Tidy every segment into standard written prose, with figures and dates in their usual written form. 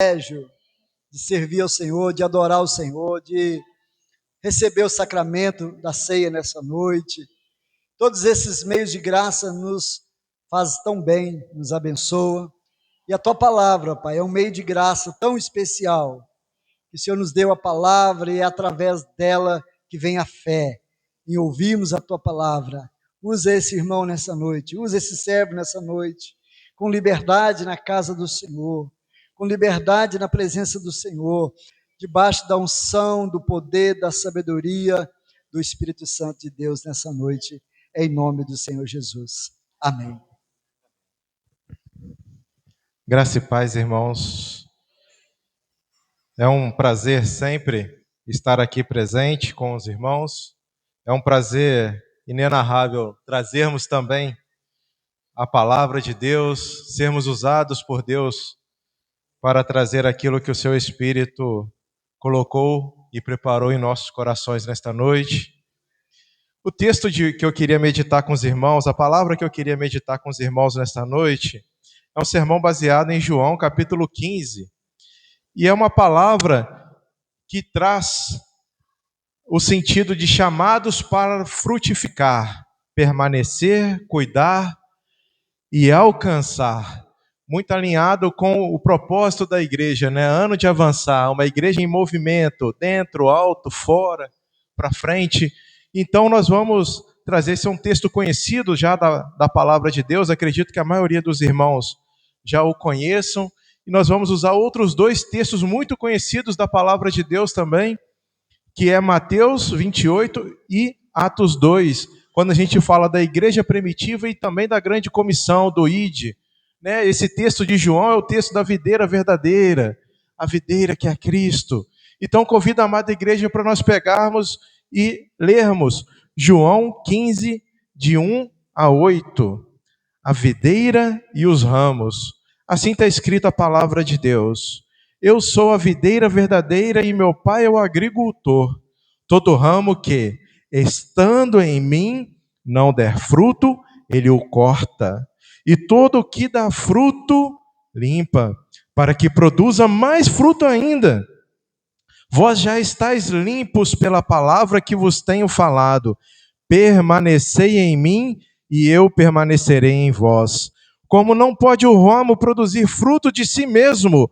privilégio de servir ao Senhor, de adorar o Senhor, de receber o sacramento da ceia nessa noite. Todos esses meios de graça nos faz tão bem, nos abençoa. E a Tua palavra, Pai, é um meio de graça tão especial, que o Senhor nos deu a palavra e é através dela que vem a fé, em ouvirmos a Tua palavra. Usa esse irmão nessa noite, usa esse servo nessa noite, com liberdade na casa do Senhor, com liberdade na presença do Senhor, debaixo da unção, do poder, da sabedoria do Espírito Santo de Deus nessa noite, em nome do Senhor Jesus. Amém. Graça e paz, irmãos. É um prazer sempre estar aqui presente com os irmãos. É um prazer inenarrável trazermos também a palavra de Deus, sermos usados por Deus para trazer aquilo que o seu Espírito colocou e preparou em nossos corações nesta noite. O texto que eu queria meditar com os irmãos, a palavra que eu queria meditar com os irmãos nesta noite, é um sermão baseado em João, capítulo 15. E é uma palavra que traz o sentido de chamados para frutificar, permanecer, cuidar e alcançar. Muito alinhado com o propósito da igreja, né? Ano de avançar, uma igreja em movimento, dentro, alto, fora, para frente. Então nós vamos trazer, esse é um texto conhecido já da palavra de Deus, acredito que a maioria dos irmãos já o conheçam, e nós vamos usar outros dois textos muito conhecidos da palavra de Deus também, que é Mateus 28 e Atos 2, quando a gente fala da igreja primitiva e também da grande comissão do ID. Né? Esse texto de João é o texto da videira verdadeira, a videira que é Cristo. Então convido a amada igreja para nós pegarmos e lermos João 15, de 1 a 8, a videira e os ramos. Assim está escrita a palavra de Deus. Eu sou a videira verdadeira e meu pai é o agricultor. Todo ramo que, estando em mim, não der fruto, ele o corta. E todo o que dá fruto, limpa, para que produza mais fruto ainda. Vós já estáis limpos pela palavra que vos tenho falado. Permanecei em mim e eu permanecerei em vós. Como não pode o ramo produzir fruto de si mesmo,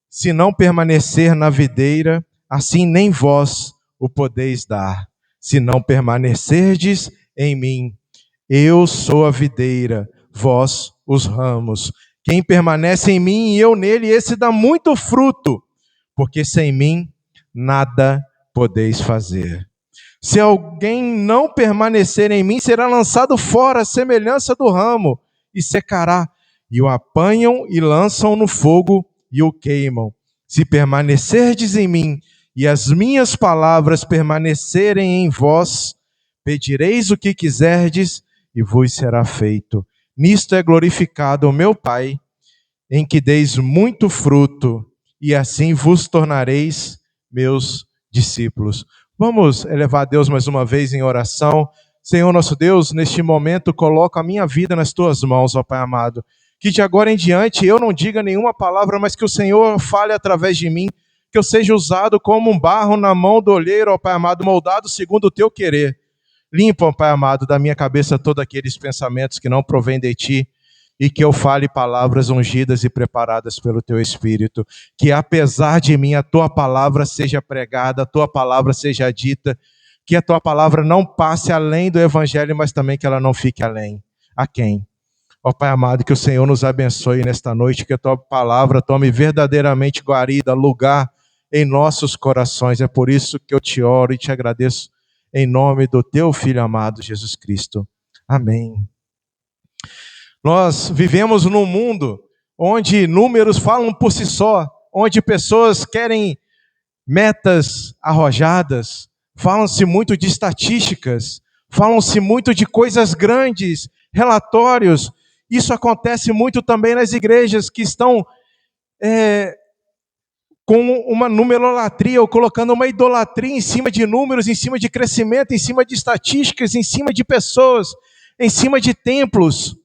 se não permanecer na videira, assim nem vós o podeis dar, se não permanecerdes em mim. Eu sou a videira, vós os ramos. Quem permanece em mim e eu nele, esse dá muito fruto, porque sem mim nada podeis fazer. Se alguém não permanecer em mim, será lançado fora, à semelhança do ramo, e secará. E o apanham e lançam no fogo e o queimam. Se permanecerdes em mim, e as minhas palavras permanecerem em vós, pedireis o que quiserdes, e vos será feito. Nisto é glorificado o meu Pai, em que deis muito fruto, e assim vos tornareis meus discípulos. Vamos elevar a Deus mais uma vez em oração. Senhor nosso Deus, neste momento coloco a minha vida nas tuas mãos, ó Pai amado. Que de agora em diante eu não diga nenhuma palavra, mas que o Senhor fale através de mim, que eu seja usado como um barro na mão do olheiro, ó Pai amado, moldado segundo o teu querer. Limpa, ó Pai amado, da minha cabeça todos aqueles pensamentos que não provêm de ti, e que eu fale palavras ungidas e preparadas pelo teu Espírito. Que apesar de mim a tua palavra seja pregada, a tua palavra seja dita, que a tua palavra não passe além do Evangelho, mas também que ela não fique além. A quem? Ó Pai amado, que o Senhor nos abençoe nesta noite, que a tua palavra tome verdadeiramente guarida, lugar em nossos corações. É por isso que eu te oro e te agradeço em nome do teu Filho amado, Jesus Cristo. Amém. Nós vivemos num mundo onde números falam por si só, onde pessoas querem metas arrojadas, falam-se muito de estatísticas, falam-se muito de coisas grandes, relatórios. Isso acontece muito também nas igrejas que estão com uma numerolatria, ou colocando uma idolatria em cima de números, em cima de crescimento, em cima de estatísticas, em cima de pessoas, em cima de templos.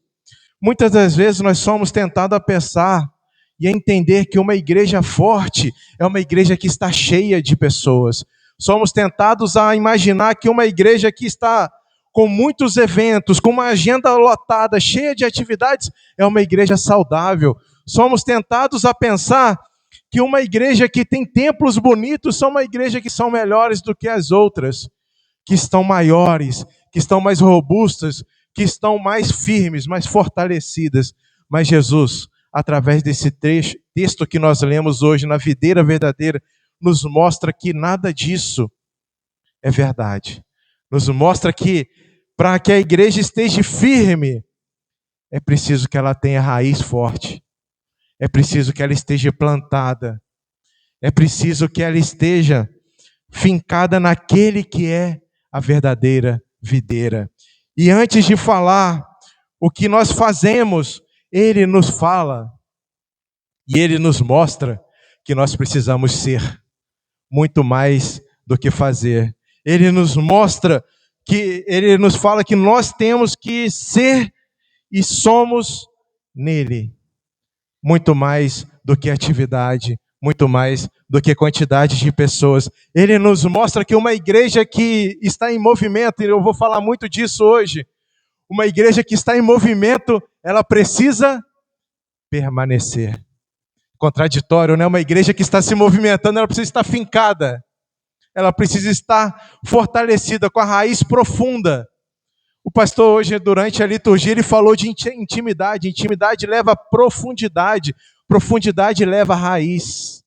Muitas das vezes nós somos tentados a pensar e a entender que uma igreja forte é uma igreja que está cheia de pessoas. Somos tentados a imaginar que uma igreja que está com muitos eventos, com uma agenda lotada, cheia de atividades, é uma igreja saudável. Somos tentados a pensar que uma igreja que tem templos bonitos são uma igreja que são melhores do que as outras, que estão maiores, que estão mais robustas, que estão mais firmes, mais fortalecidas. Mas Jesus, através desse texto que nós lemos hoje na videira verdadeira, nos mostra que nada disso é verdade. Nos mostra que para que a igreja esteja firme, é preciso que ela tenha raiz forte. É preciso que ela esteja plantada. É preciso que ela esteja fincada naquele que é a verdadeira videira. E antes de falar o que nós fazemos, ele nos fala e ele nos mostra que nós precisamos ser muito mais do que fazer. Ele nos mostra ele nos fala que nós temos que ser e somos nele muito mais do que atividade, muito mais do que quantidade de pessoas. Ele nos mostra que uma igreja que está em movimento, e eu vou falar muito disso hoje, uma igreja que está em movimento, ela precisa permanecer. Contraditório, né? Uma igreja que está se movimentando, ela precisa estar fincada. Ela precisa estar fortalecida, com a raiz profunda. O pastor hoje, durante a liturgia, ele falou de intimidade. Intimidade leva a profundidade. Profundidade leva a raiz.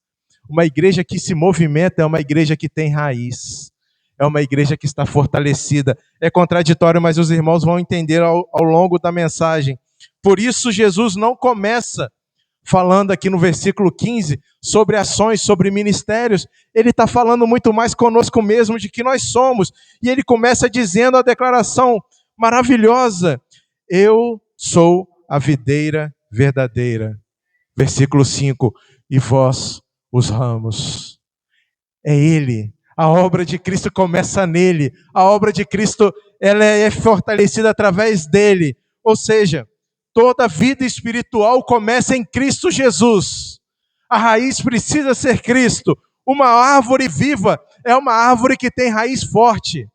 Uma igreja que se movimenta é uma igreja que tem raiz. É uma igreja que está fortalecida. É contraditório, mas os irmãos vão entender ao longo da mensagem. Por isso, Jesus não começa falando aqui no versículo 15 sobre ações, sobre ministérios. Ele está falando muito mais conosco mesmo de que nós somos. E ele começa dizendo a declaração maravilhosa: eu sou a videira verdadeira. Versículo 5, e vós os ramos. É ele. A obra de Cristo começa nele. A obra de Cristo, ela é fortalecida através dele. Ou seja, toda a vida espiritual começa em Cristo Jesus. A raiz precisa ser Cristo. Uma árvore viva é uma árvore que tem raiz forte.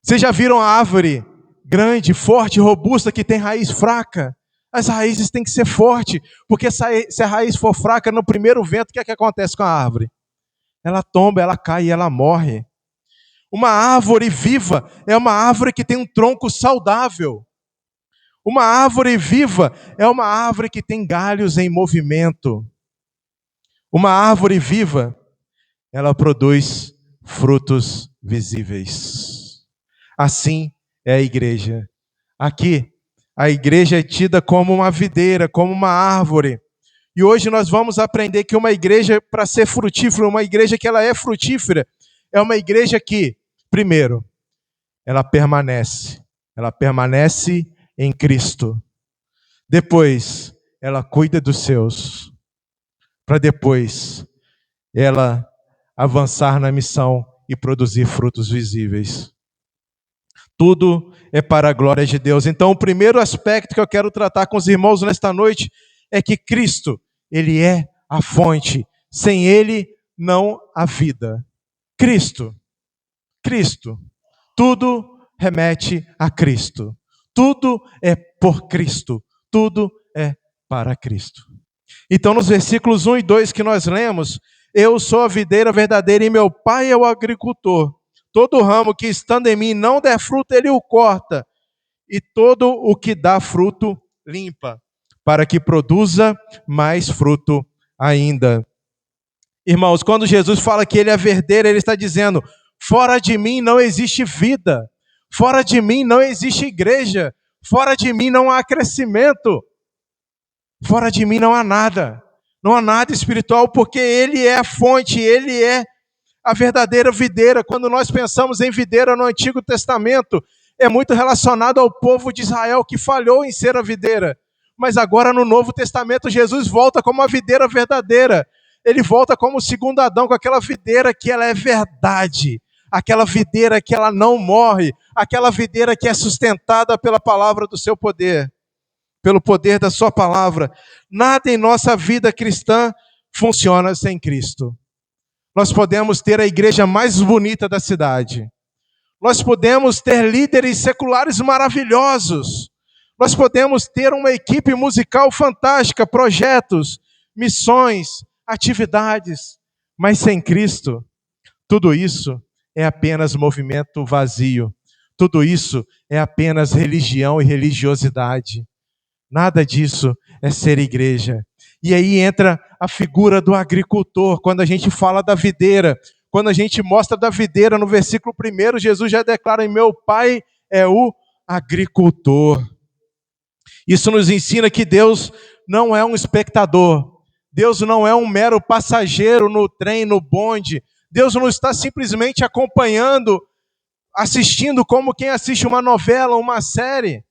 Vocês já viram a árvore grande, forte, robusta, que tem raiz fraca? As raízes têm que ser fortes, porque se a raiz for fraca, no primeiro vento, o que é que acontece com a árvore? Ela tomba, ela cai e ela morre. Uma árvore viva é uma árvore que tem um tronco saudável. Uma árvore viva é uma árvore que tem galhos em movimento. Uma árvore viva, ela produz frutos visíveis. Assim é a igreja. Aqui, a igreja é tida como uma videira, como uma árvore. E hoje nós vamos aprender que uma igreja, para ser frutífera, uma igreja que ela é frutífera, é uma igreja que, primeiro, ela permanece em Cristo. Depois, ela cuida dos seus, para depois ela avançar na missão e produzir frutos visíveis. Tudo é para a glória de Deus. Então, o primeiro aspecto que eu quero tratar com os irmãos nesta noite é que Cristo, ele é a fonte. Sem ele, não há vida. Cristo. Tudo remete a Cristo. Tudo é por Cristo. Tudo é para Cristo. Então, nos versículos 1 e 2 que nós lemos, eu sou a videira verdadeira e meu pai é o agricultor. Todo ramo que estando em mim não der fruto, ele o corta. E todo o que dá fruto, limpa, para que produza mais fruto ainda. Irmãos, quando Jesus fala que ele é a verdadeira, ele está dizendo: fora de mim não existe vida. Fora de mim não existe igreja. Fora de mim não há crescimento. Fora de mim não há nada. Não há nada espiritual, porque ele é a fonte, ele é a verdadeira videira. Quando nós pensamos em videira no Antigo Testamento, é muito relacionado ao povo de Israel que falhou em ser a videira. Mas agora no Novo Testamento, Jesus volta como a videira verdadeira. Ele volta como o segundo Adão, com aquela videira que ela é verdade. Aquela videira que ela não morre. Aquela videira que é sustentada pela palavra do seu poder. pelo poder da sua palavra. Nada em nossa vida cristã funciona sem Cristo. Nós podemos ter a igreja mais bonita da cidade. Nós podemos ter líderes seculares maravilhosos. Nós podemos ter uma equipe musical fantástica, projetos, missões, atividades. Mas sem Cristo, tudo isso é apenas movimento vazio. Tudo isso é apenas religião e religiosidade. Nada disso é ser igreja. E aí entra a figura do agricultor, quando a gente fala da videira. Quando a gente mostra da videira, no versículo 1, Jesus já declara: meu Pai é o agricultor. Isso nos ensina que Deus não é um espectador. Deus não é um mero passageiro no trem, no bonde. Deus não está simplesmente acompanhando, assistindo como quem assiste uma novela, uma série.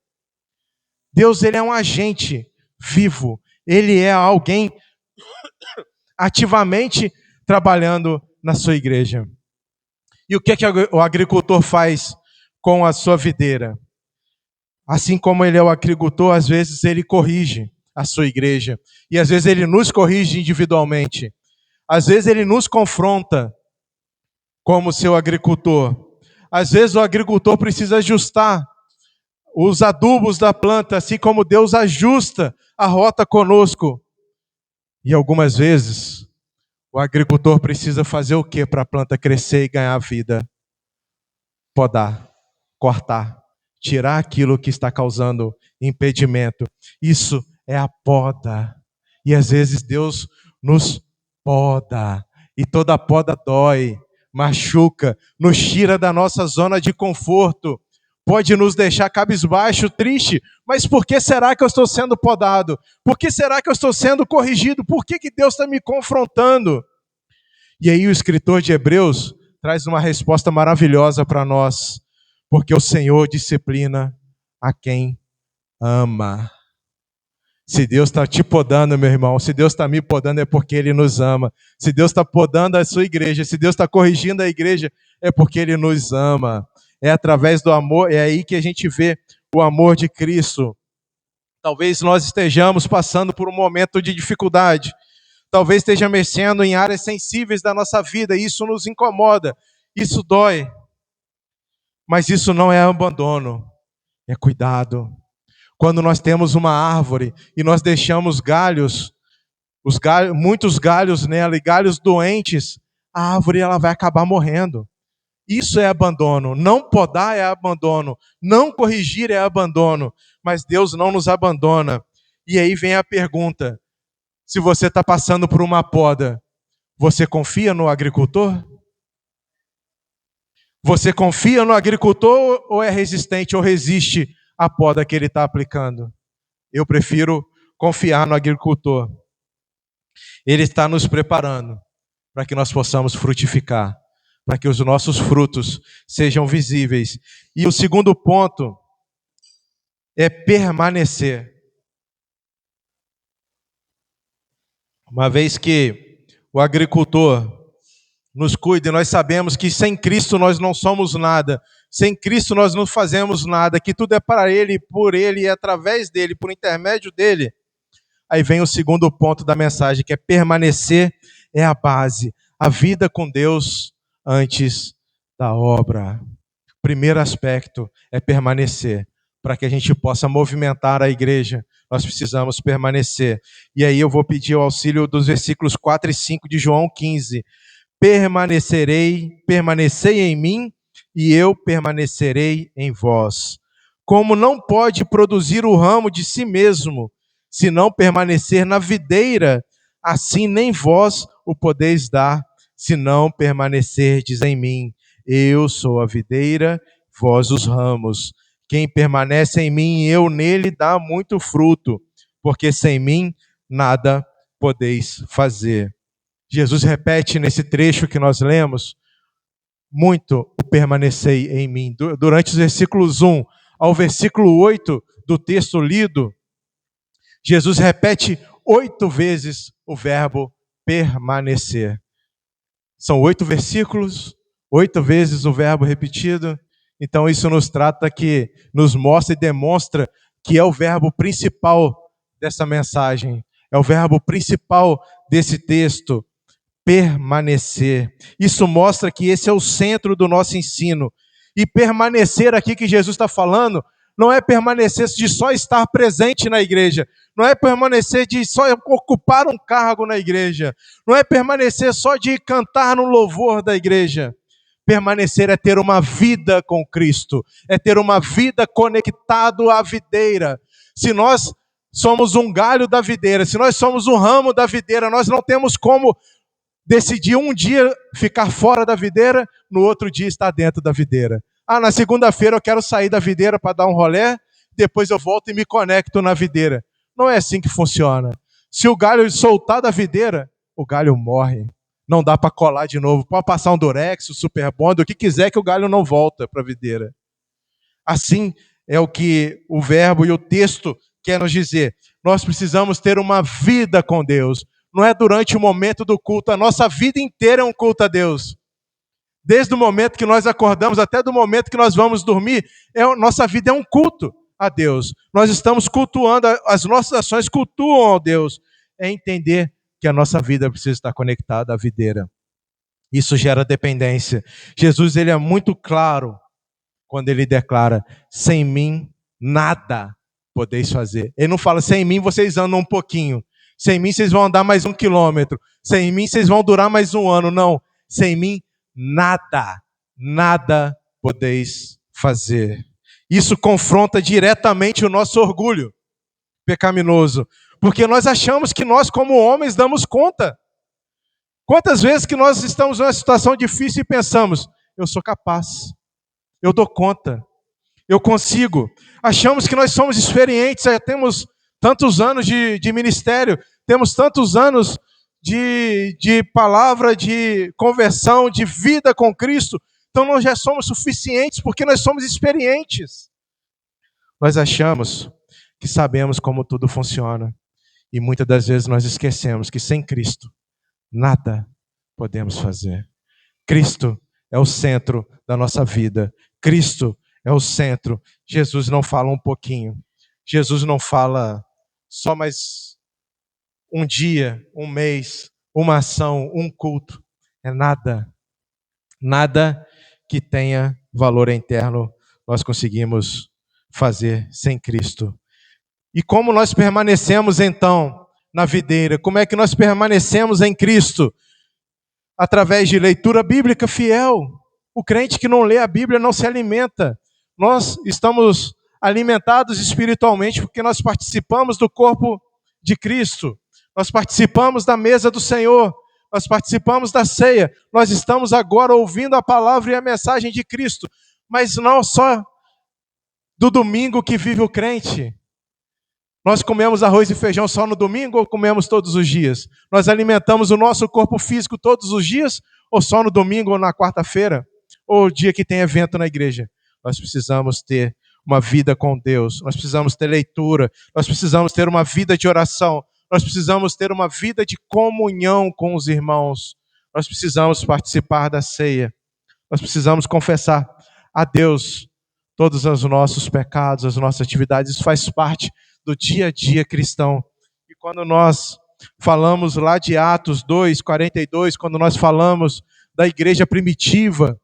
Deus, ele é um agente vivo. Ele é alguém ativamente trabalhando na sua igreja. E o que o agricultor faz com a sua videira? Assim como ele é o agricultor, às vezes ele corrige a sua igreja. E às vezes ele nos corrige individualmente. Às vezes ele nos confronta como seu agricultor. Às vezes o agricultor precisa ajustar os adubos da planta, assim como Deus ajusta a rota conosco. E algumas vezes o agricultor precisa fazer o que para a planta crescer e ganhar vida? Podar, cortar, tirar aquilo que está causando impedimento. Isso é a poda. E às vezes Deus nos poda. E toda poda dói, machuca, nos tira da nossa zona de conforto. Pode nos deixar cabisbaixo, triste. Mas por que será que eu estou sendo podado? Por que será que eu estou sendo corrigido? Por que Deus está me confrontando? E aí o escritor de Hebreus traz uma resposta maravilhosa para nós. Porque o Senhor disciplina a quem ama. Se Deus está te podando, meu irmão, se Deus está me podando, é porque Ele nos ama. Se Deus está podando a sua igreja, se Deus está corrigindo a igreja, é porque Ele nos ama. É através do amor, é aí que a gente vê o amor de Cristo. Talvez nós estejamos passando por um momento de dificuldade. Talvez esteja mexendo em áreas sensíveis da nossa vida, e isso nos incomoda, isso dói. Mas isso não é abandono, é cuidado. Quando nós temos uma árvore e nós deixamos muitos galhos nela e galhos doentes, a árvore ela vai acabar morrendo. Isso é abandono. Não podar é abandono. Não corrigir é abandono. Mas Deus não nos abandona. E aí vem a pergunta: se você está passando por uma poda, você confia no agricultor? Você confia no agricultor ou é resistente ou resiste à poda que ele está aplicando? Eu prefiro confiar no agricultor. Ele está nos preparando para que nós possamos frutificar, para que os nossos frutos sejam visíveis. E o segundo ponto é permanecer. Uma vez que o agricultor nos cuida, e nós sabemos que sem Cristo nós não somos nada, sem Cristo nós não fazemos nada, que tudo é para Ele, por Ele e através dEle, por intermédio dEle. Aí vem o segundo ponto da mensagem, que é permanecer é a base, a vida com Deus antes da obra. Primeiro aspecto é permanecer. Para que a gente possa movimentar a igreja, nós precisamos permanecer. E aí eu vou pedir o auxílio dos versículos 4 e 5 de João 15. Permanecei em mim, e eu permanecerei em vós. Como não pode produzir o ramo de si mesmo, se não permanecer na videira, assim nem vós o podeis dar, se não permanecerdes em mim. Eu sou a videira, vós os ramos. Quem permanece em mim e eu nele dá muito fruto, porque sem mim nada podeis fazer. Jesus repete nesse trecho que nós lemos muito o permanecei em mim. Durante os versículos 1 ao versículo 8 do texto lido, Jesus repete 8 vezes o verbo permanecer. São 8 versículos, 8 vezes o verbo repetido. Então isso nos mostra e demonstra que é o verbo principal dessa mensagem, é o verbo principal desse texto: permanecer. Isso mostra que esse é o centro do nosso ensino. E permanecer aqui que Jesus está falando não é permanecer de só estar presente na igreja, não é permanecer de só ocupar um cargo na igreja, não é permanecer só de cantar no louvor da igreja. Permanecer é ter uma vida com Cristo, é ter uma vida conectado à videira. Se nós somos um galho da videira, se nós somos um ramo da videira, nós não temos como decidir um dia ficar fora da videira, no outro dia estar dentro da videira. Na segunda-feira eu quero sair da videira para dar um rolê, depois eu volto e me conecto na videira. Não é assim que funciona. Se o galho soltar da videira, o galho morre. Não dá para colar de novo. Pode passar um Durex, um Super Bond, o que quiser, que o galho não volta para a videira. Assim é o que o verbo e o texto quer nos dizer. Nós precisamos ter uma vida com Deus. Não é durante o momento do culto, a nossa vida inteira é um culto a Deus. Desde o momento que nós acordamos até do momento que nós vamos dormir, nossa vida é um culto a Deus. Nós estamos cultuando, as nossas ações cultuam a Deus. É entender que a nossa vida precisa estar conectada à videira. Isso gera dependência. Jesus, ele é muito claro quando ele declara: sem mim nada podeis fazer. Ele não fala: sem mim vocês andam um pouquinho, sem mim vocês vão andar mais 1 quilômetro, sem mim vocês vão durar mais 1 ano. Não, sem mim nada podeis fazer. Isso confronta diretamente o nosso orgulho pecaminoso, porque nós achamos que nós, como homens, damos conta. Quantas vezes que nós estamos numa situação difícil e pensamos: eu sou capaz, eu dou conta, eu consigo. Achamos que nós somos experientes, temos tantos anos de ministério, temos tantos anos de palavra, de conversão, de vida com Cristo, então nós já somos suficientes porque nós somos experientes. Nós achamos que sabemos como tudo funciona e muitas das vezes nós esquecemos que sem Cristo nada podemos fazer. Cristo é o centro da nossa vida. Cristo é o centro. Jesus não fala um pouquinho. Jesus não fala só mais um dia, um mês, uma ação, um culto. É nada. Nada que tenha valor eterno nós conseguimos fazer sem Cristo. E como nós permanecemos então na videira? Como é que nós permanecemos em Cristo? Através de leitura bíblica fiel. O crente que não lê a Bíblia não se alimenta. Nós estamos alimentados espiritualmente porque nós participamos do corpo de Cristo. Nós participamos da mesa do Senhor. Nós participamos da ceia. Nós estamos agora ouvindo a palavra e a mensagem de Cristo. Mas não só do domingo que vive o crente. Nós comemos arroz e feijão só no domingo ou comemos todos os dias? Nós alimentamos o nosso corpo físico todos os dias ou só no domingo ou na quarta-feira? Ou o dia que tem evento na igreja? Nós precisamos ter uma vida com Deus, nós precisamos ter leitura, nós precisamos ter uma vida de oração, nós precisamos ter uma vida de comunhão com os irmãos, nós precisamos participar da ceia, nós precisamos confessar a Deus todos os nossos pecados, as nossas atividades. Isso faz parte do dia a dia cristão. E quando nós falamos lá de Atos 2:42, quando nós falamos da igreja primitiva,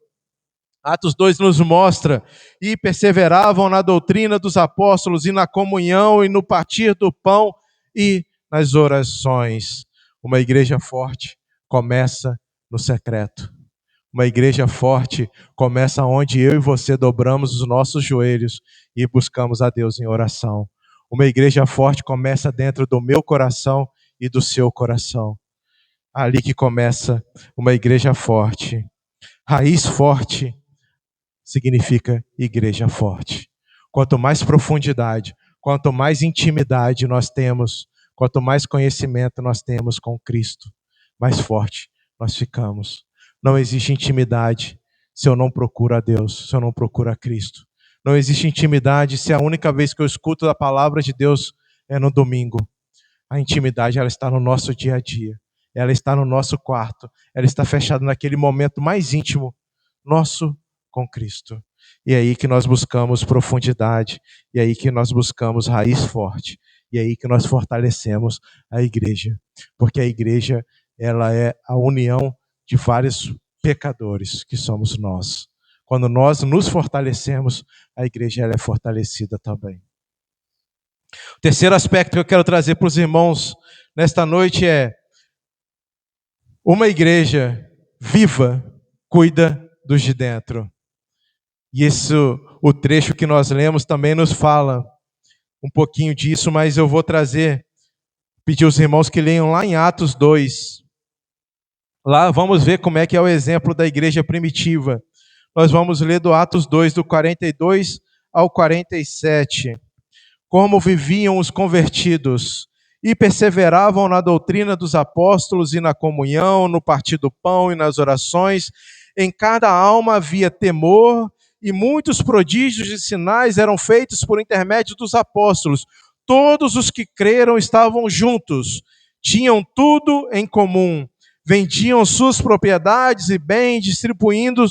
Atos 2 nos mostra: e perseveravam na doutrina dos apóstolos, e na comunhão, e no partir do pão, e nas orações. Uma igreja forte começa no secreto. Uma igreja forte começa onde eu e você dobramos os nossos joelhos e buscamos a Deus em oração. Uma igreja forte começa dentro do meu coração e do seu coração. Ali que começa uma igreja forte. Raiz forte significa igreja forte. Quanto mais profundidade, quanto mais intimidade nós temos, quanto mais conhecimento nós temos com Cristo, mais forte nós ficamos. Não existe intimidade se eu não procuro a Deus, se eu não procuro a Cristo. Não existe intimidade se a única vez que eu escuto a palavra de Deus é no domingo. A intimidade, ela está no nosso dia a dia. Ela está no nosso quarto. Ela está fechada naquele momento mais íntimo nosso com Cristo. E é aí que nós buscamos profundidade, e é aí que nós buscamos raiz forte, e é aí que nós fortalecemos a igreja, porque a igreja, ela é a união de vários pecadores, que somos nós. Quando nós nos fortalecemos, a igreja ela é fortalecida também. O terceiro aspecto que eu quero trazer para os irmãos nesta noite é: uma igreja viva cuida dos de dentro. E isso, o trecho que nós lemos também nos fala um pouquinho disso, mas eu vou pedir aos irmãos que leiam lá em Atos 2. Lá vamos ver como é que é o exemplo da igreja primitiva. Nós vamos ler do Atos 2, do 42 ao 47. Como viviam os convertidos e perseveravam na doutrina dos apóstolos e na comunhão, no partir do pão e nas orações. Em cada alma havia temor, e muitos prodígios e sinais eram feitos por intermédio dos apóstolos. Todos os que creram estavam juntos, tinham tudo em comum, vendiam suas propriedades e bens, distribuindo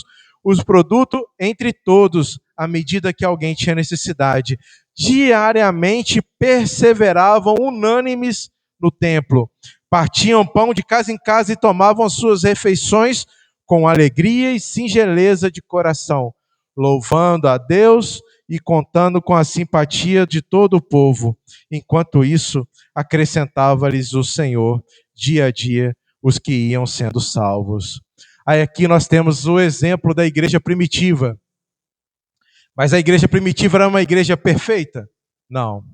os produtos entre todos, à medida que alguém tinha necessidade. Diariamente perseveravam unânimes no templo, partiam pão de casa em casa e tomavam as suas refeições com alegria e singeleza de coração, louvando a Deus e contando com a simpatia de todo o povo. Enquanto isso, acrescentava-lhes o Senhor dia a dia os que iam sendo salvos. Aí aqui nós temos o exemplo da igreja primitiva. Mas a igreja primitiva era uma igreja perfeita? Não.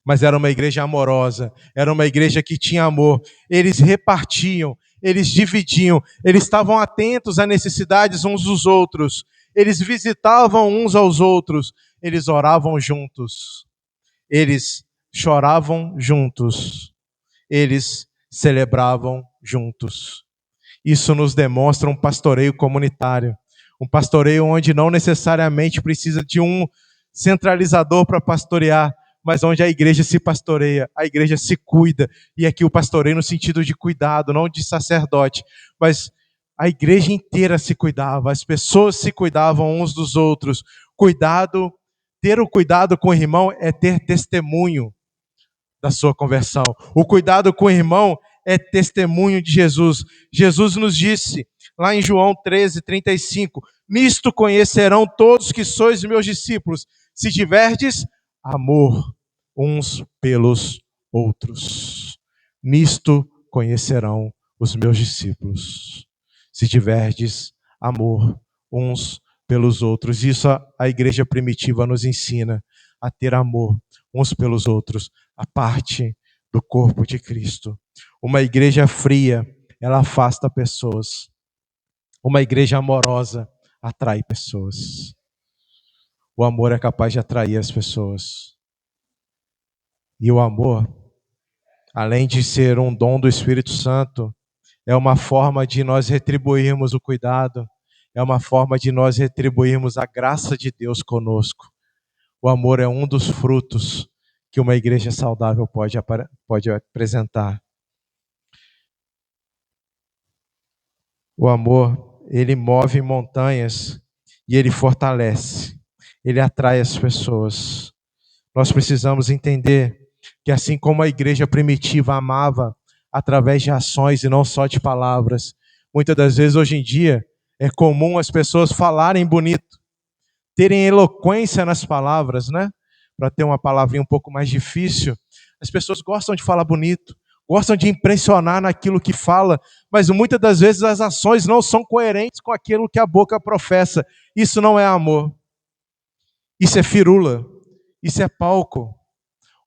Mas era uma igreja amorosa, era uma igreja que tinha amor. Eles repartiam, eles dividiam, eles estavam atentos às necessidades uns dos outros. Eles visitavam uns aos outros, eles oravam juntos. Eles choravam juntos. Eles celebravam juntos. Isso nos demonstra um pastoreio comunitário. Um pastoreio onde não necessariamente precisa de um centralizador para pastorear, mas onde a igreja se pastoreia, a igreja se cuida. E aqui o pastoreio no sentido de cuidado, não de sacerdote. Mas a igreja inteira se cuidava, as pessoas se cuidavam uns dos outros. Cuidado, ter o cuidado com o irmão é ter testemunho da sua conversão. O cuidado com o irmão é testemunho de Jesus. Jesus nos disse, lá em João 13:35, nisto conhecerão todos que sois meus discípulos, se tiverdes amor uns pelos outros. Nisto conhecerão os meus discípulos, se tiverdes amor uns pelos outros. Isso a igreja primitiva nos ensina, a ter amor uns pelos outros, a parte do corpo de Cristo. Uma igreja fria, ela afasta pessoas. Uma igreja amorosa atrai pessoas. O amor é capaz de atrair as pessoas. E o amor, além de ser um dom do Espírito Santo, é uma forma de nós retribuirmos o cuidado, é uma forma de nós retribuirmos a graça de Deus conosco. O amor é um dos frutos que uma igreja saudável pode apresentar. O amor, ele move montanhas e ele fortalece, ele atrai as pessoas. Nós precisamos entender que assim como a igreja primitiva amava através de ações e não só de palavras, muitas das vezes hoje em dia é comum as pessoas falarem bonito, terem eloquência nas palavras, né? Para ter uma palavrinha um pouco mais difícil, as pessoas gostam de falar bonito, gostam de impressionar naquilo que fala, mas muitas das vezes as ações não são coerentes com aquilo que a boca professa. Isso não é amor. Isso é firula. Isso é palco.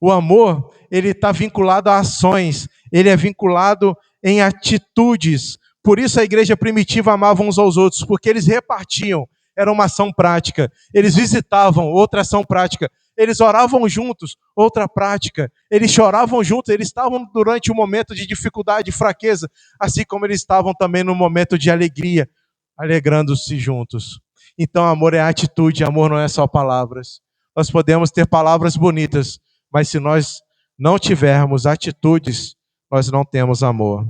O amor, ele está vinculado a ações, ele é vinculado em atitudes. Por isso a igreja primitiva amava uns aos outros, porque eles repartiam, era uma ação prática. Eles visitavam, outra ação prática. Eles oravam juntos, outra prática. Eles choravam juntos, eles estavam durante um momento de dificuldade e fraqueza, assim como eles estavam também no momento de alegria, alegrando-se juntos. Então amor é atitude, amor não é só palavras. Nós podemos ter palavras bonitas, mas se nós não tivermos atitudes, nós não temos amor.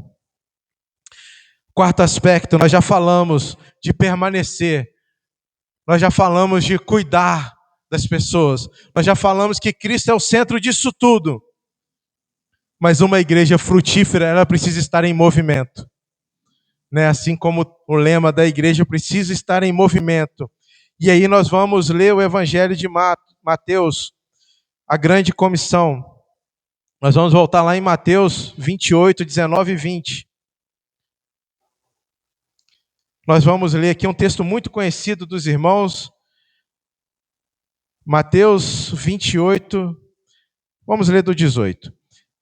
Quarto aspecto, nós já falamos de permanecer. Nós já falamos de cuidar das pessoas. Nós já falamos que Cristo é o centro disso tudo. Mas uma igreja frutífera, ela precisa estar em movimento. Né? Assim como o lema da igreja precisa estar em movimento. E aí nós vamos ler o Evangelho de Mateus, a grande comissão. Nós vamos voltar lá em Mateus 28, 19 e 20. Nós vamos ler aqui um texto muito conhecido dos irmãos. Mateus 28, vamos ler do 18.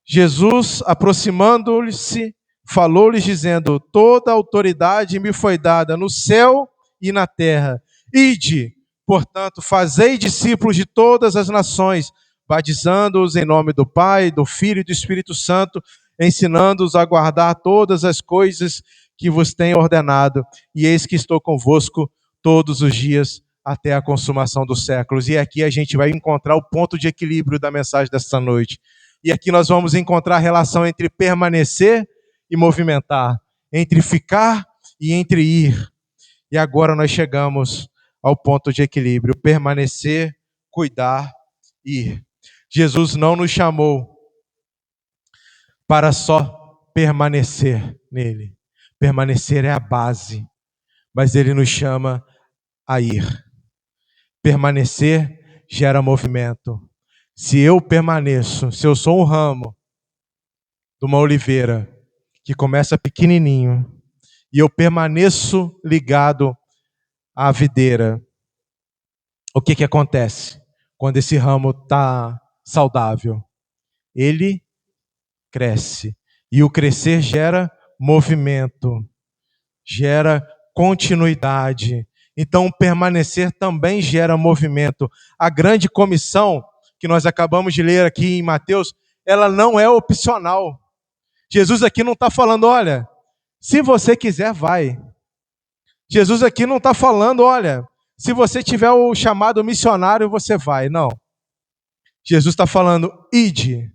Jesus, aproximando-se, falou-lhes dizendo: toda a autoridade me foi dada no céu e na terra. Ide, portanto, fazei discípulos de todas as nações, batizando-os em nome do Pai, do Filho e do Espírito Santo, ensinando-os a guardar todas as coisas que vos tenho ordenado. E eis que estou convosco todos os dias até a consumação dos séculos. E aqui a gente vai encontrar o ponto de equilíbrio da mensagem desta noite. E aqui nós vamos encontrar a relação entre permanecer e movimentar, entre ficar e entre ir. E agora nós chegamos ao ponto de equilíbrio: permanecer, cuidar, ir. Jesus não nos chamou para só permanecer nele. Permanecer é a base, mas ele nos chama a ir. Permanecer gera movimento. Se eu permaneço, se eu sou um ramo de uma oliveira que começa pequenininho e eu permaneço ligado à videira, o que acontece quando esse ramo está saudável? Ele cresce. E o crescer gera movimento, gera continuidade. Então, permanecer também gera movimento. A grande comissão que nós acabamos de ler aqui em Mateus, ela não é opcional. Jesus aqui não está falando: olha, se você quiser, vai. Jesus aqui não está falando: olha, se você tiver o chamado missionário, você vai. Não. Jesus está falando: ide.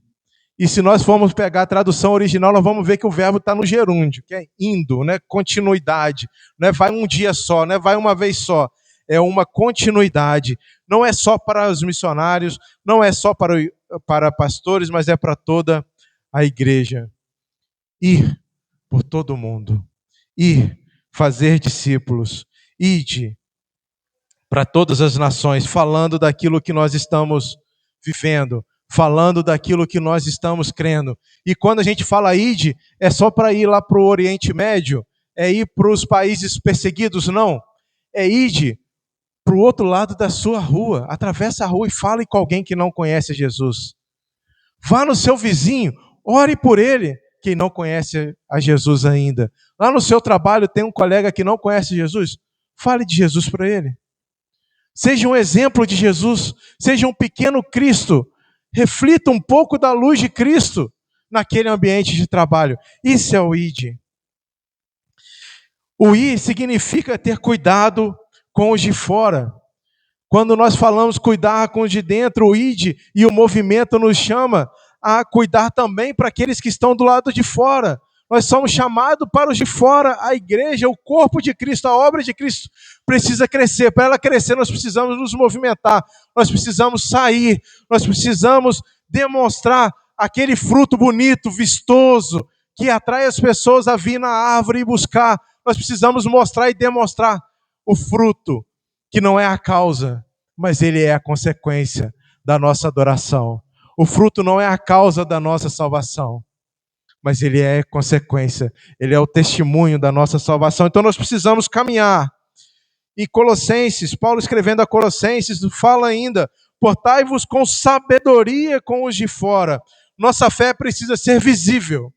E se nós formos pegar a tradução original, nós vamos ver que o verbo está no gerúndio, que é indo, né? Continuidade. Não é vai um dia só, não é vai uma vez só. É uma continuidade. Não é só para os missionários, não é só para pastores, mas é para toda a igreja. Ir por todo mundo. Ir, fazer discípulos. Ide para todas as nações, falando daquilo que nós estamos vivendo, falando daquilo que nós estamos crendo. E quando a gente fala ide, é só para ir lá para o Oriente Médio? É ir para os países perseguidos? Não. É ide para o outro lado da sua rua. Atravessa a rua e fale com alguém que não conhece Jesus. Vá no seu vizinho, ore por ele, quem não conhece a Jesus ainda. Lá no seu trabalho tem um colega que não conhece Jesus, fale de Jesus para ele. Seja um exemplo de Jesus, seja um pequeno Cristo. Reflita um pouco da luz de Cristo naquele ambiente de trabalho. Isso é o id. O ir significa ter cuidado com os de fora. Quando nós falamos cuidar com os de dentro, o id e o movimento nos chama a cuidar também para aqueles que estão do lado de fora. Nós somos chamados para os de fora. A igreja, o corpo de Cristo, a obra de Cristo precisa crescer. Para ela crescer, nós precisamos nos movimentar. Nós precisamos sair. Nós precisamos demonstrar aquele fruto bonito, vistoso, que atrai as pessoas a vir na árvore e buscar. Nós precisamos mostrar e demonstrar o fruto, que não é a causa, mas ele é a consequência da nossa adoração. O fruto não é a causa da nossa salvação, mas ele é consequência, ele é o testemunho da nossa salvação. Então nós precisamos caminhar. Em Colossenses, Paulo escrevendo a Colossenses, fala ainda: portai-vos com sabedoria com os de fora. Nossa fé precisa ser visível.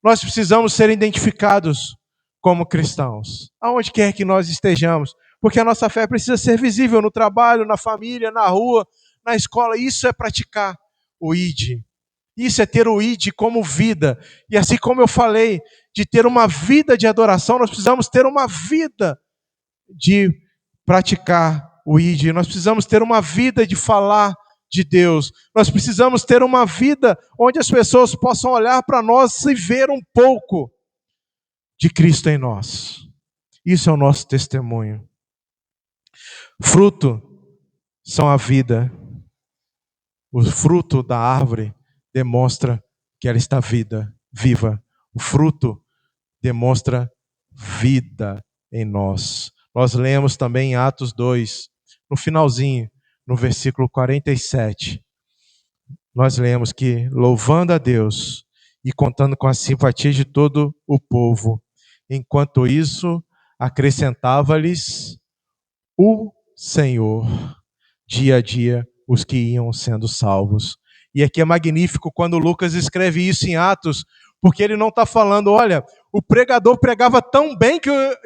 Nós precisamos ser identificados como cristãos, aonde quer que nós estejamos, porque a nossa fé precisa ser visível no trabalho, na família, na rua, na escola. Isso é praticar o id. Isso é ter o id como vida. E assim como eu falei, de ter uma vida de adoração, nós precisamos ter uma vida de praticar o id. Nós precisamos ter uma vida de falar de Deus. Nós precisamos ter uma vida onde as pessoas possam olhar para nós e ver um pouco de Cristo em nós. Isso é o nosso testemunho. Fruto são a vida. O fruto da árvore demonstra que ela está viva. O fruto demonstra vida em nós. Nós lemos também em Atos 2, no finalzinho, no versículo 47. Nós lemos que, louvando a Deus e contando com a simpatia de todo o povo, enquanto isso, acrescentava-lhes o Senhor, dia a dia, os que iam sendo salvos. E aqui é magnífico quando Lucas escreve isso em Atos, porque ele não está falando, olha, o pregador pregava tão bem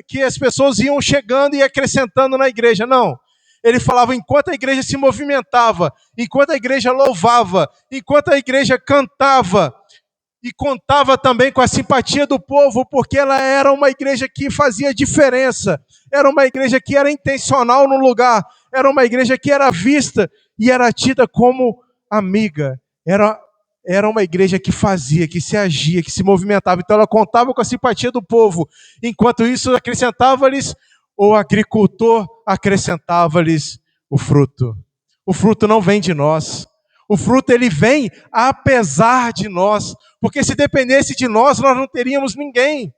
que as pessoas iam chegando e acrescentando na igreja. Não. Ele falava enquanto a igreja se movimentava, enquanto a igreja louvava, enquanto a igreja cantava, e contava também com a simpatia do povo, porque ela era uma igreja que fazia diferença, era uma igreja que era intencional no lugar, era uma igreja que era vista e era tida como amiga, era uma igreja que fazia, que se agia, que se movimentava, então ela contava com a simpatia do povo, enquanto isso acrescentava-lhes, o agricultor acrescentava-lhes o fruto. O fruto não vem de nós. O fruto ele vem apesar de nós, porque se dependesse de nós não teríamos ninguém.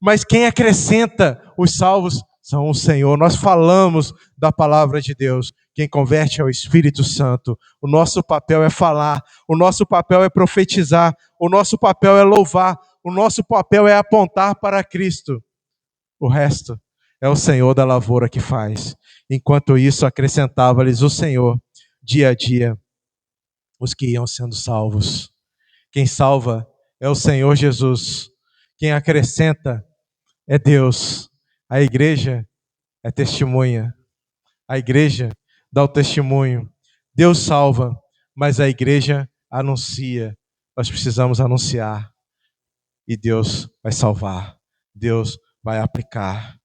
Mas quem acrescenta os salvos são o Senhor. Nós falamos da palavra de Deus. Quem converte é o Espírito Santo. O nosso papel é falar, o nosso papel é profetizar, o nosso papel é louvar, o nosso papel é apontar para Cristo. O resto é o Senhor da lavoura que faz. Enquanto isso, acrescentava-lhes o Senhor dia a dia os que iam sendo salvos. Quem salva é o Senhor Jesus. Quem acrescenta é Deus. A igreja é testemunha. A igreja dá o testemunho. Deus salva, mas a igreja anuncia. Nós precisamos anunciar. E Deus vai salvar. Deus vai aplicar.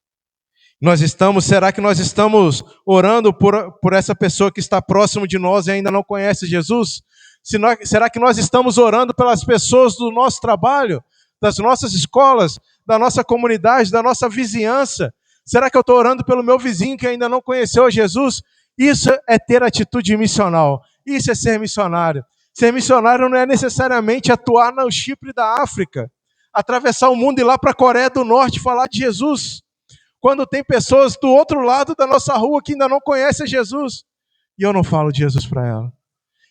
Será que nós estamos orando por essa pessoa que está próximo de nós e ainda não conhece Jesus? Será que nós estamos orando pelas pessoas do nosso trabalho, das nossas escolas, da nossa comunidade, da nossa vizinhança? Será que eu estou orando pelo meu vizinho que ainda não conheceu a Jesus? Isso é ter atitude missional. Isso é ser missionário. Ser missionário não é necessariamente atuar no Chipre da África, atravessar o mundo e ir lá para a Coreia do Norte falar de Jesus. Quando tem pessoas do outro lado da nossa rua que ainda não conhecem Jesus, e eu não falo de Jesus para ela.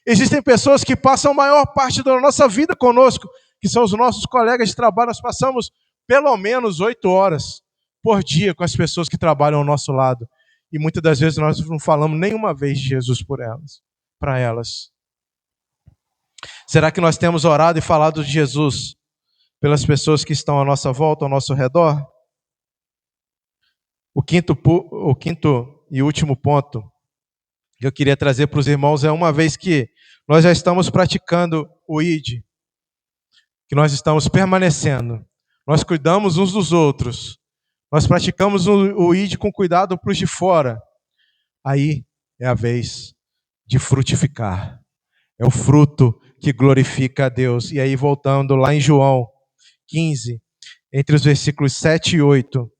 Existem pessoas que passam a maior parte da nossa vida conosco, que são os nossos colegas de trabalho. Nós passamos pelo menos 8 horas por dia com as pessoas que trabalham ao nosso lado. E muitas das vezes nós não falamos nenhuma vez de Jesus para elas. Será que nós temos orado e falado de Jesus pelas pessoas que estão à nossa volta, ao nosso redor? O quinto e último ponto que eu queria trazer para os irmãos é, uma vez que nós já estamos praticando o ID, que nós estamos permanecendo, nós cuidamos uns dos outros, nós praticamos o ID com cuidado para os de fora, aí é a vez de frutificar. É o fruto que glorifica a Deus. E aí, voltando lá em João 15, entre os versículos 7 e 8,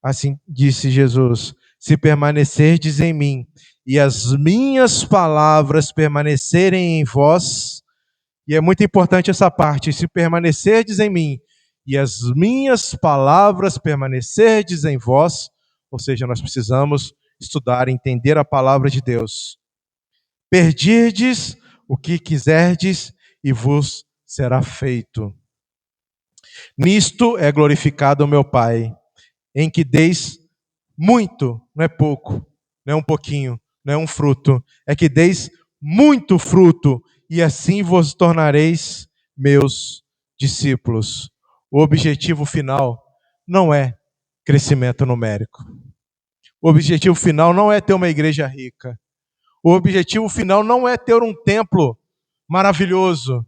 assim disse Jesus: se permanecerdes em mim e as minhas palavras permanecerem em vós, e é muito importante essa parte, se permanecerdes em mim e as minhas palavras permanecerdes em vós, ou seja, nós precisamos estudar, entender a palavra de Deus. Pedirdes o que quiserdes e vos será feito. Nisto é glorificado o meu Pai, em que deis muito, não é pouco, não é um pouquinho, não é um fruto, é que deis muito fruto, e assim vos tornareis meus discípulos. O objetivo final não é crescimento numérico. O objetivo final não é ter uma igreja rica. O objetivo final não é ter um templo maravilhoso.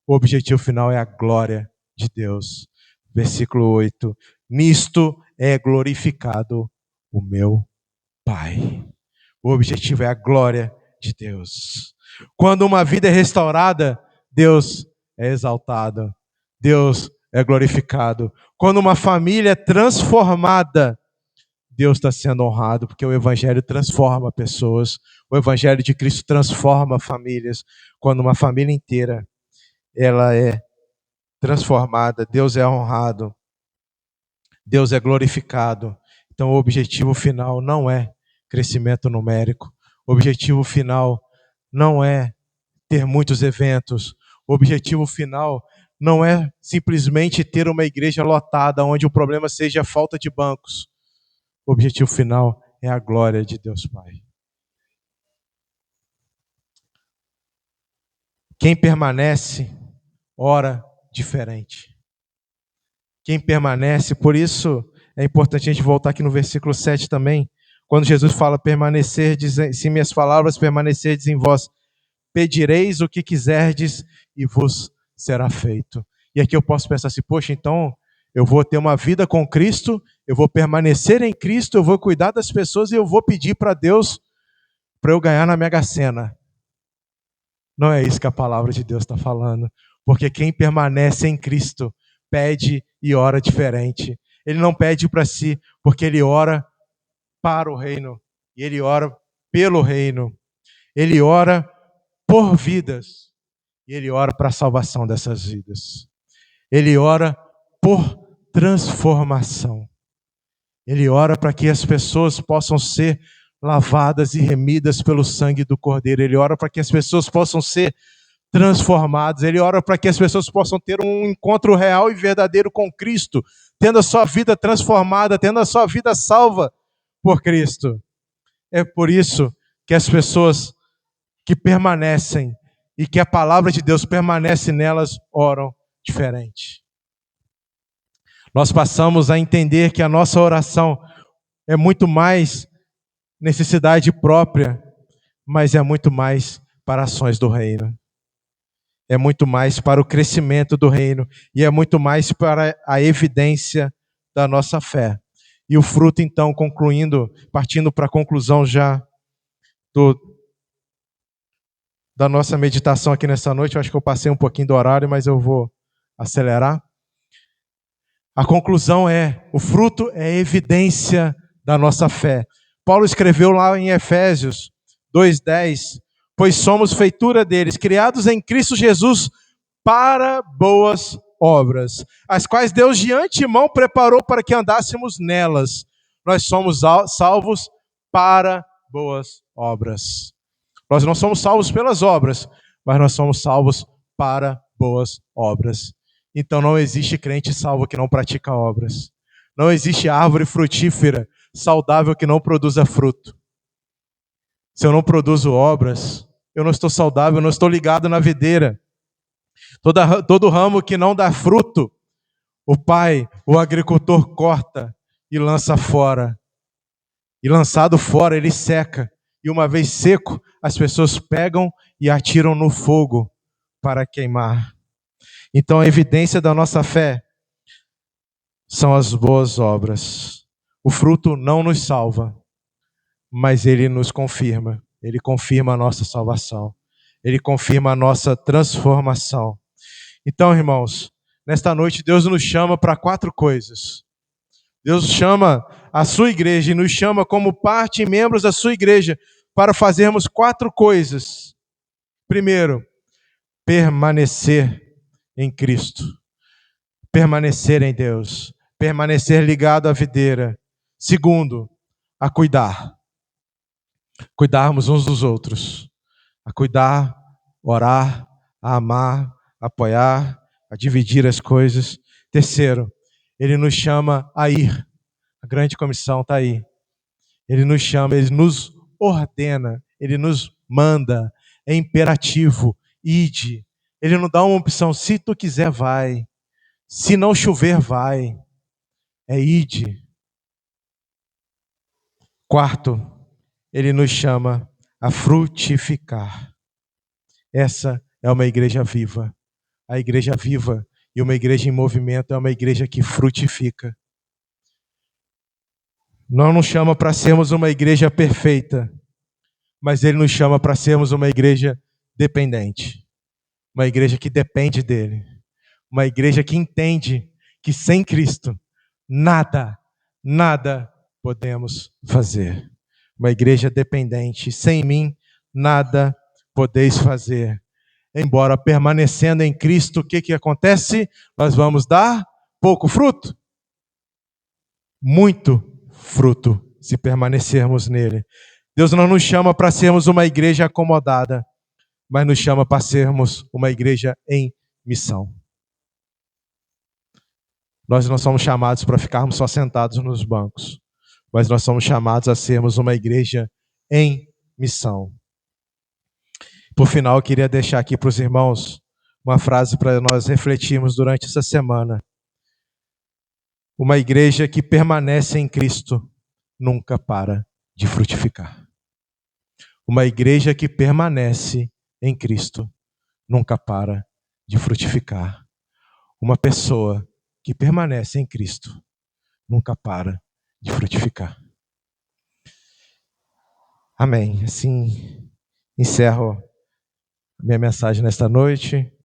O objetivo final é a glória de Deus. Versículo 8. Nisto é glorificado o meu Pai. O objetivo é a glória de Deus. Quando uma vida é restaurada, Deus é exaltado. Deus é glorificado. Quando uma família é transformada, Deus está sendo honrado, porque o Evangelho transforma pessoas. O Evangelho de Cristo transforma famílias. Quando uma família inteira ela é transformada, Deus é honrado, Deus é glorificado. Então o objetivo final não é crescimento numérico. O objetivo final não é ter muitos eventos. O objetivo final não é simplesmente ter uma igreja lotada, onde o problema seja a falta de bancos. O objetivo final é a glória de Deus Pai. Quem permanece, ora diferente. Quem permanece, por isso é importante a gente voltar aqui no versículo 7 também, quando Jesus fala permanecer, se minhas palavras permanecerdes em vós, pedireis o que quiserdes e vos será feito. E aqui eu posso pensar assim, poxa, então eu vou ter uma vida com Cristo, eu vou permanecer em Cristo, eu vou cuidar das pessoas e eu vou pedir para Deus para eu ganhar na Mega Sena. Não é isso que a palavra de Deus está falando. Porque quem permanece em Cristo pede e ora diferente. Ele não pede para si, porque ele ora para o reino. E ele ora pelo reino. Ele ora por vidas. E ele ora para a salvação dessas vidas. Ele ora por transformação. Ele ora para que as pessoas possam ser lavadas e remidas pelo sangue do Cordeiro. Ele ora para que as pessoas possam ser transformadas. Ele ora para que as pessoas possam ter um encontro real e verdadeiro com Cristo, tendo a sua vida transformada, tendo a sua vida salva por Cristo. É por isso que as pessoas que permanecem e que a palavra de Deus permanece nelas, oram diferente. Nós passamos a entender que a nossa oração é muito mais necessidade própria, mas é muito mais para ações do reino. É muito mais para o crescimento do reino e é muito mais para a evidência da nossa fé. E o fruto, então, concluindo, partindo para a conclusão já da nossa meditação aqui nessa noite, eu acho que eu passei um pouquinho do horário, mas eu vou acelerar. A conclusão é, o fruto é evidência da nossa fé. Paulo escreveu lá em Efésios 2:10, pois somos feitura deles, criados em Cristo Jesus para boas obras, as quais Deus de antemão preparou para que andássemos nelas. Nós somos salvos para boas obras. Nós não somos salvos pelas obras, mas nós somos salvos para boas obras. Então não existe crente salvo que não pratica obras. Não existe árvore frutífera saudável que não produza fruto. Se eu não produzo obras, eu não estou saudável, eu não estou ligado na videira. Todo ramo que não dá fruto, o pai, o agricultor corta e lança fora. E lançado fora, ele seca. E uma vez seco, as pessoas pegam e atiram no fogo para queimar. Então a evidência da nossa fé são as boas obras. O fruto não nos salva, mas ele nos confirma. Ele confirma a nossa salvação. Ele confirma a nossa transformação. Então, irmãos, nesta noite Deus nos chama para 4 coisas. Deus chama a sua igreja e nos chama como parte e membros da sua igreja para fazermos 4 coisas. Primeiro, permanecer em Cristo. Permanecer em Deus. Permanecer ligado à videira. Segundo, a cuidar. Cuidarmos uns dos outros. A cuidar, orar, a amar, a apoiar, a dividir as coisas. Terceiro, ele nos chama a ir. A grande comissão está aí. Ele nos chama, ele nos ordena, ele nos manda. É imperativo. Ide. Ele não dá uma opção. Se tu quiser, vai. Se não chover, vai. É ide. Quarto, ele nos chama a frutificar. Essa é uma igreja viva. A igreja viva e uma igreja em movimento é uma igreja que frutifica. Não nos chama para sermos uma igreja perfeita, mas ele nos chama para sermos uma igreja dependente. Uma igreja que depende dele. Uma igreja que entende que sem Cristo, nada podemos fazer. Uma igreja dependente. Sem mim, nada podeis fazer. Embora permanecendo em Cristo, o que acontece? Nós vamos dar pouco fruto? Muito fruto, se permanecermos nele. Deus não nos chama para sermos uma igreja acomodada, mas nos chama para sermos uma igreja em missão. Nós não somos chamados para ficarmos só sentados nos bancos, mas nós somos chamados a sermos uma igreja em missão. Por final, eu queria deixar aqui para os irmãos uma frase para nós refletirmos durante essa semana. Uma igreja que permanece em Cristo nunca para de frutificar. Uma igreja que permanece em Cristo nunca para de frutificar. Uma pessoa que permanece em Cristo nunca para de frutificar. Amém. Assim encerro a minha mensagem nesta noite.